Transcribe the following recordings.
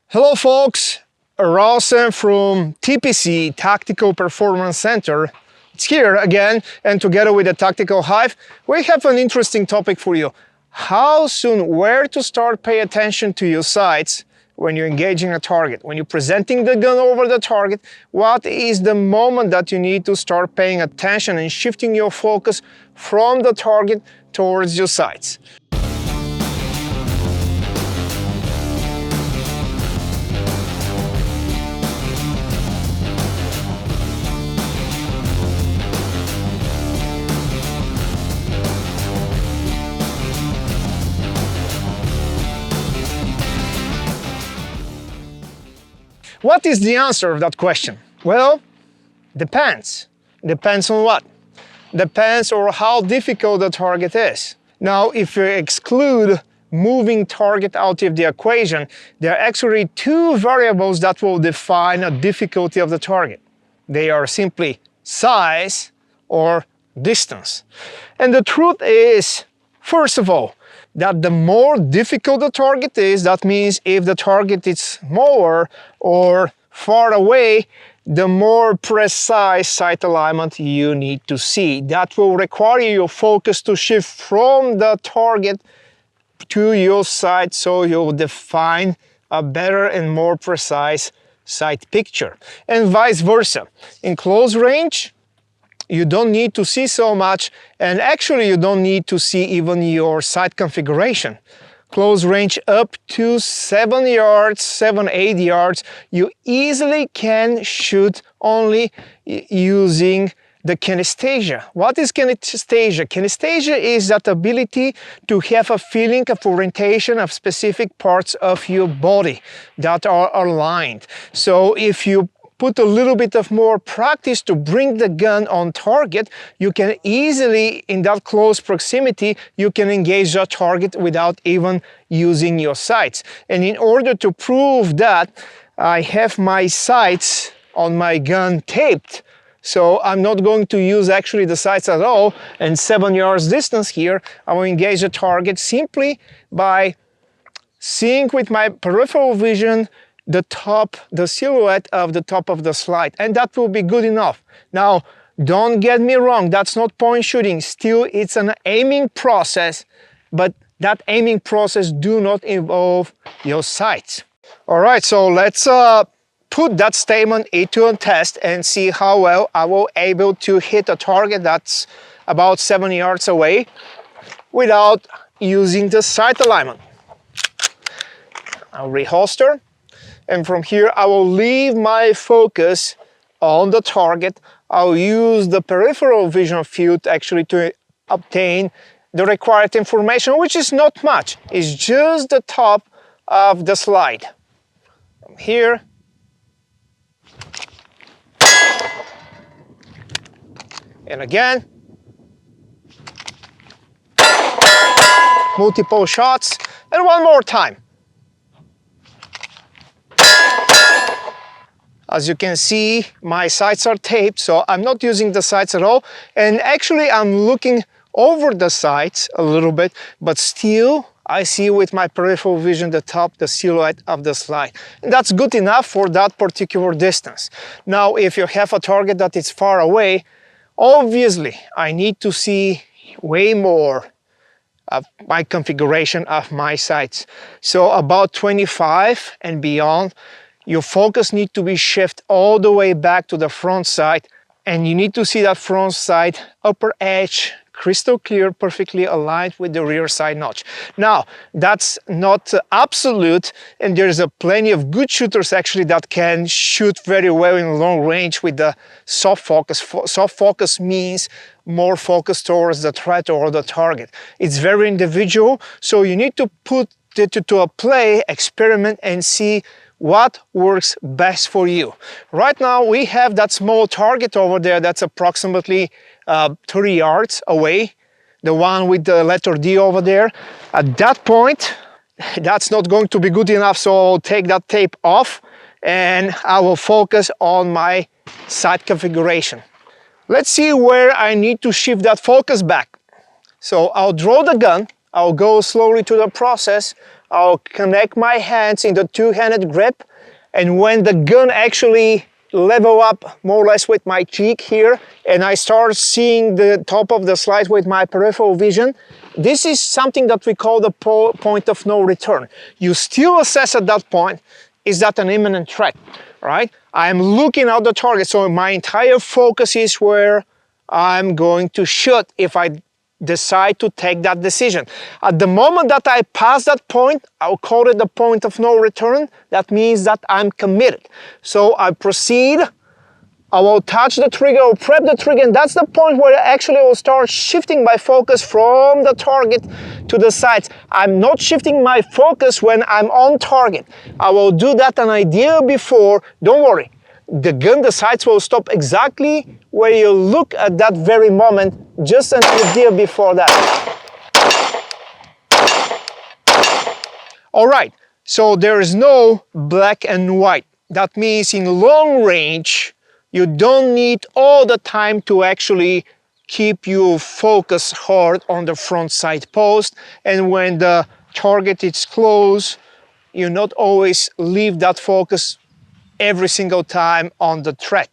Hello folks, Rossen from TPC, Tactical Performance Center. It's here again, and together with the Tactical Hyve, we have an interesting topic for you. How soon, where to start pay attention to your sights when you're engaging a target. When you're presenting the gun over the target, what is the moment that you need to start paying attention and shifting your focus from the target towards your sights. What is the answer of that question? Well, depends. Depends on what? Depends on how difficult the target is. Now, if you exclude moving target out of the equation, there are actually two variables that will define a difficulty of the target. They are simply size or distance. And the truth is, first of all, that the more difficult the target is, that means if the target is smaller or far away, the more precise sight alignment you need to see. That will require your focus to shift from the target to your sight, so you'll define a better and more precise sight picture. And vice versa. In close range, you don't need to see so much, and actually you don't need to see even your sight configuration. Close range up to 7 yards, 7-8 yards, you easily can shoot only using the kinesthesia. What is kinesthesia? Kinesthesia is that ability to have a feeling of orientation of specific parts of your body that are aligned. So if you put a little bit of more practice to bring the gun on target, you can easily, in that close proximity, you can engage that target without even using your sights. And in order to prove that, I have my sights on my gun taped. So I'm not going to use actually the sights at all, and 7 yards distance here, I will engage the target simply by seeing with my peripheral vision the silhouette of the top of the slide, and that will be good enough. Now, don't get me wrong, that's not point shooting. Still, it's an aiming process, but that aiming process do not involve your sights. All right, so let's put that statement into a test and see how well I will able to hit a target that's about 7 yards away without using the sight alignment. I'll reholster. And from here, I will leave my focus on the target. I'll use the peripheral vision field actually to obtain the required information, which is not much. It's just the top of the slide. From here, and again, multiple shots, and one more time. As you can see, my sights are taped, so I'm not using the sights at all. And actually, I'm looking over the sights a little bit, but still, I see with my peripheral vision the top, the silhouette of the slide. And that's good enough for that particular distance. Now, if you have a target that is far away, obviously, I need to see way more of my configuration of my sights. So about 25 and beyond, your focus needs to be shifted all the way back to the front sight, and you need to see that front sight upper edge crystal clear, perfectly aligned with the rear side notch. Now, that's not absolute, and there's plenty of good shooters actually that can shoot very well in long range with the soft focus. Soft focus means more focus towards the threat or the target. It's very individual, so you need to put it to a play, experiment, and see what works best for you. Right now we have that small target over there that's approximately 30 yards away, the one with the letter D over there. At that point, that's not going to be good enough, so I'll take that tape off and I will focus on my sight configuration. Let's see where I need to shift that focus back. So I'll draw the gun, I'll go slowly to the process, I'll connect my hands in the two-handed grip, and when the gun actually level up more or less with my cheek here, and I start seeing the top of the sight with my peripheral vision, this is something that we call the point of no return. You still assess at that point, is that an imminent threat, right? I'm looking at the target, so my entire focus is where I'm going to shoot if I decide to take that decision. At the moment that I pass that point, I'll call it the point of no return. That means that I'm committed. So I proceed, I will touch the trigger, or prep the trigger, and that's the point where actually I will start shifting my focus from the target to the sights. I'm not shifting my focus when I'm on target. I will do that an idea before. Don't worry, the gun, the sights will stop exactly where you look at that very moment, just an idea before that. All right, so there is no black and white. That means in long range, you don't need all the time to actually keep your focus hard on the front sight post, and when the target is close, you not always leave that focus every single time on the threat.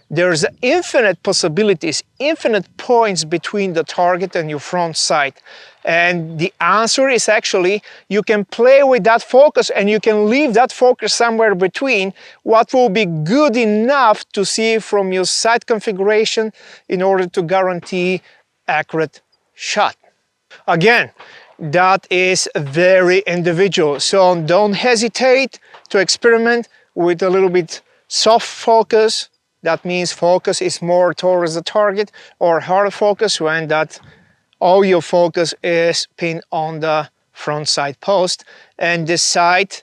There's infinite possibilities, infinite points between the target and your front sight. And the answer is actually, you can play with that focus and you can leave that focus somewhere between what will be good enough to see from your sight configuration in order to guarantee accurate shot. Again, that is very individual, so don't hesitate to experiment with a little bit soft focus. That means focus is more towards the target, or hard focus when that all your focus is pinned on the front sight post, and decide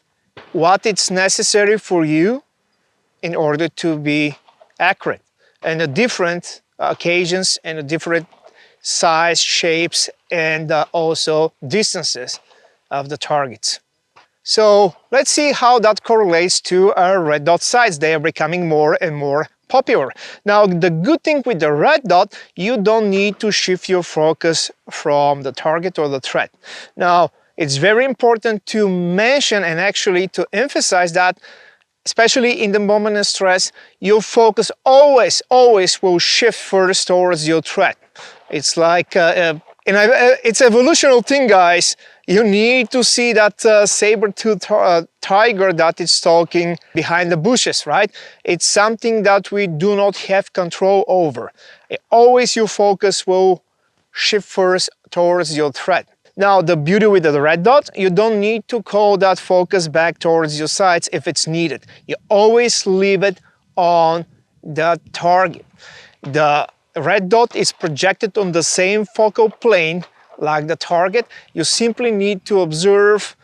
what it's necessary for you in order to be accurate. And the different occasions and the different size, shapes, and also distances of the targets. So let's see how that correlates to our red dot sights. They are becoming more and more popular. Now, the good thing with the red dot, you don't need to shift your focus from the target or the threat. Now, it's very important to mention and actually to emphasize that, especially in the moment of stress, your focus always will shift first towards your threat. It's like, it's an evolutionary thing, guys. You need to see that saber-toothed tiger that is stalking behind the bushes, right? It's something that we do not have control over. Always your focus will shift first towards your threat. Now, the beauty with the red dot, you don't need to call that focus back towards your sights if it's needed. You always leave it on the target. The red dot is projected on the same focal plane like the target. You simply need to observe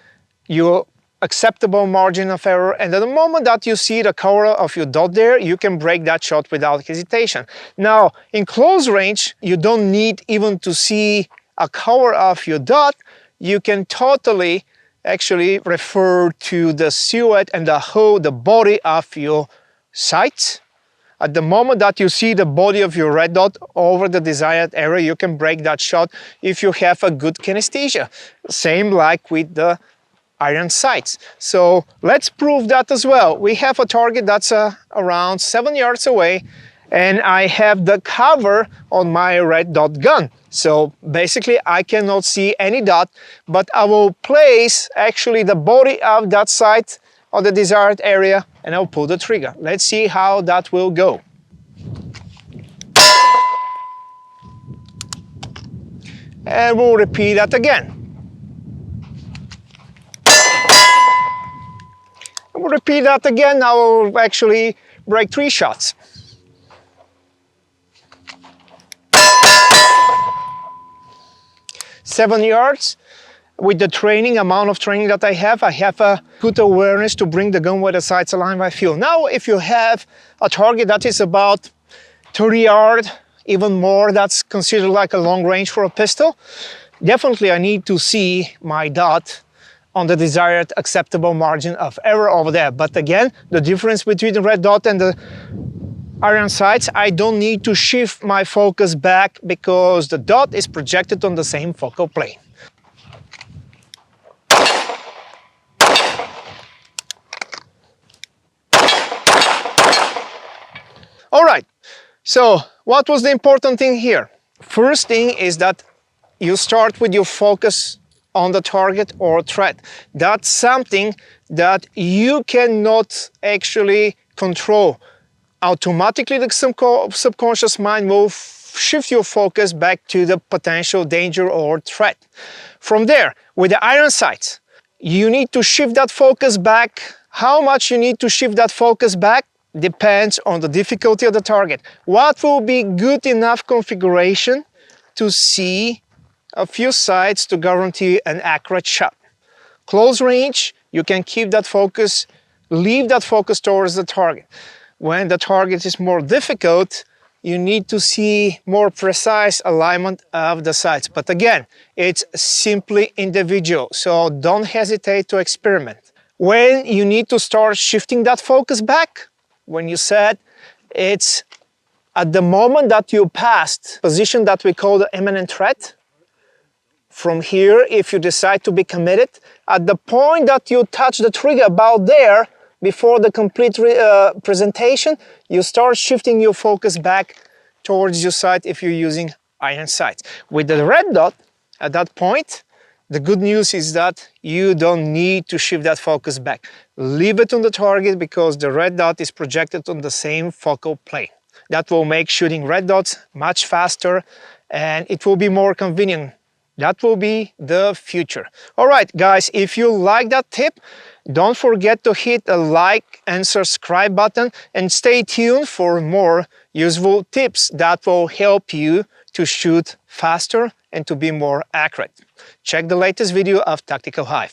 your acceptable margin of error, and at the moment that you see the color of your dot there, you can break that shot without hesitation. Now, in close range, you don't need even to see a color of your dot. You can totally actually refer to the silhouette and the body of your sights. At the moment that you see the body of your red dot over the desired area, you can break that shot if you have a good kinesthesia. Same like with the iron sights. So let's prove that as well. We have a target that's around 7 yards away, and I have the cover on my red dot gun. So basically I cannot see any dot, but I will place actually the body of that sight on the desired area, and I'll pull the trigger. Let's see how that will go. And we'll repeat that again. We'll repeat that again. I will actually break 3 shots. Seven yards. With the amount of training that I have a good awareness to bring the gun where the sights align by field. Now, if you have a target that is about 30 yards, even more, that's considered like a long range for a pistol, definitely I need to see my dot on the desired acceptable margin of error over there. But again, the difference between the red dot and the iron sights, I don't need to shift my focus back because the dot is projected on the same focal plane. All right, so what was the important thing here? First thing is that you start with your focus on the target or threat. That's something that you cannot actually control. Automatically the subconscious mind will shift your focus back to the potential danger or threat. From there, with the iron sights, you need to shift that focus back. How much you need to shift that focus back depends on the difficulty of the target. What will be good enough configuration to see a few sights to guarantee an accurate shot. Close range, you can keep that focus, leave that focus towards the target. When the target is more difficult, you need to see more precise alignment of the sights. But again, it's simply individual, so don't hesitate to experiment. When you need to start shifting that focus back, when you said it's at the moment that you passed position that we call the imminent threat. From here, if you decide to be committed, at the point that you touch the trigger about there, before the complete presentation, you start shifting your focus back towards your sight if you're using iron sights. With the red dot, at that point, the good news is that you don't need to shift that focus back. Leave it on the target because the red dot is projected on the same focal plane. That will make shooting red dots much faster and it will be more convenient. That will be the future. All right, guys, if you like that tip, don't forget to hit a like and subscribe button and stay tuned for more useful tips that will help you to shoot faster and to be more accurate. Check the latest video of Tactical Hyve.